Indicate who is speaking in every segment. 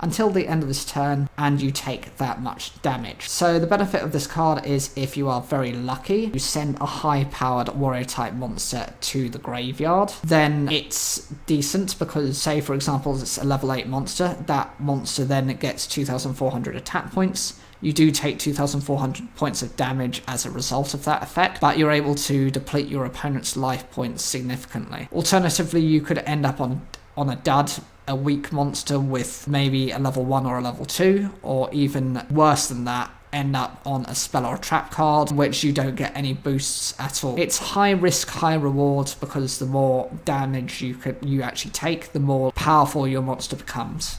Speaker 1: until the end of this turn, and you take that much damage. So the benefit of this card is if you are very lucky, you send a high-powered warrior type monster to the graveyard, then it's decent because, say for example, it's a level 8 monster, that monster then gets 2,400 attack points. You do take 2,400 points of damage as a result of that effect, but you're able to deplete your opponent's life points significantly. Alternatively, you could end up on a dud, a weak monster with maybe a level 1 or a level 2, or even worse than that, end up on a spell or a trap card, which you don't get any boosts at all. It's high risk, high reward, because the more damage you actually take, the more powerful your monster becomes.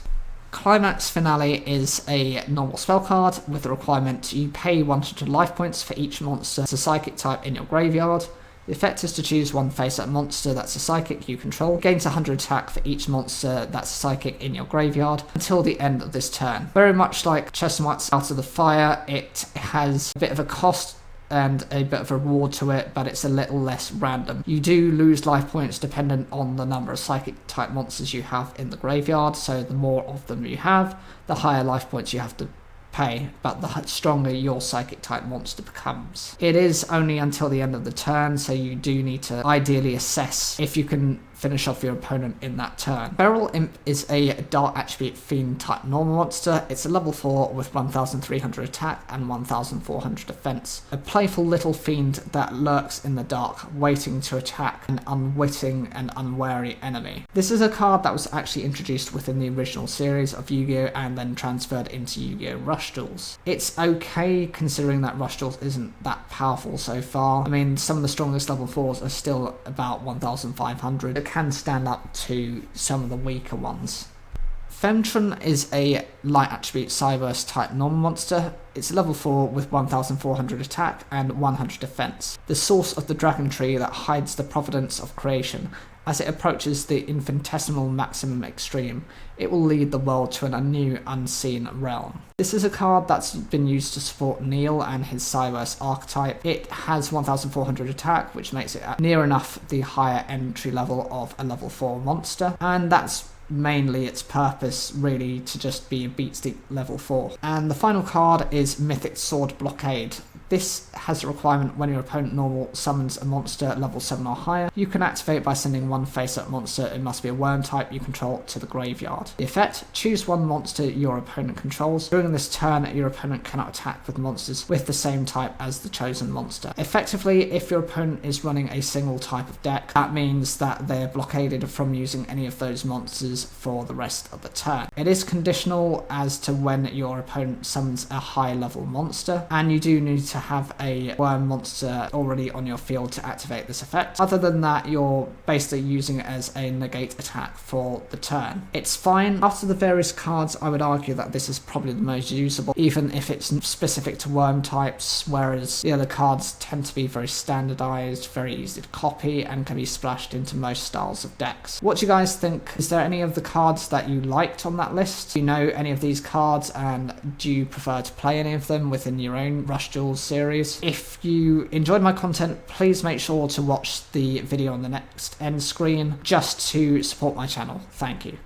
Speaker 1: Climax Finale is a normal spell card with the requirement you pay 100 life points for each monster that's a psychic type in your graveyard. The effect is to choose one face-up monster that's a psychic you control, gains 100 attack for each monster that's a psychic in your graveyard until the end of this turn. Very much like Chestnut's Out of the Fire, it has a bit of a cost and a bit of a reward to it, but it's a little less random. You do lose life points dependent on the number of psychic type monsters you have in the graveyard, so the more of them you have, the higher life points you have to pay, but the stronger your psychic type monster becomes. It is only until the end of the turn, so you do need to ideally assess if you can finish off your opponent in that turn. Feral Imp is a dark attribute fiend type normal monster. It's a level 4 with 1,300 attack and 1,400 defense. A playful little fiend that lurks in the dark, waiting to attack an unwitting and unwary enemy. This is a card that was actually introduced within the original series of Yu-Gi-Oh! And then transferred into Yu-Gi-Oh! Rush Duels. It's okay considering that Rush Duels isn't that powerful so far. I mean, some of the strongest level 4s are still about 1,500. It can stand up to some of the weaker ones. Femtron is a light attribute Cyberse type normal monster. It's level 4 with 1,400 attack and 100 defense. The source of the dragon tree that hides the providence of creation. As it approaches the infinitesimal maximum extreme, it will lead the world to a new unseen realm. This is a card that's been used to support Neil and his Cyberse archetype. It has 1,400 attack, which makes it near enough the higher entry level of a level 4 monster, and that's mainly its purpose, really, to just be a beatstick level 4. And the final card is Mythic Sword Blockade. This has a requirement when your opponent normal summons a monster level 7 or higher. You can activate by sending one face-up monster, it must be a worm type you control, to the graveyard. The effect, choose one monster your opponent controls. During this turn, your opponent cannot attack with monsters with the same type as the chosen monster. Effectively, if your opponent is running a single type of deck, that means that they're blockaded from using any of those monsters for the rest of the turn. It is conditional as to when your opponent summons a high level monster, and you do need to have a worm monster already on your field to activate this effect. Other than that, you're basically using it as a negate attack for the turn. It's fine. After the various cards, I would argue that this is probably the most usable, even if it's specific to worm types, whereas the other cards tend to be very standardized, very easy to copy, and can be splashed into most styles of decks. What do you guys think? Is there any of the cards that you liked on that list? Do you know any of these cards, and do you prefer to play any of them within your own Rush Duels series? If you enjoyed my content, please make sure to watch the video on the next end screen just to support my channel. Thank you.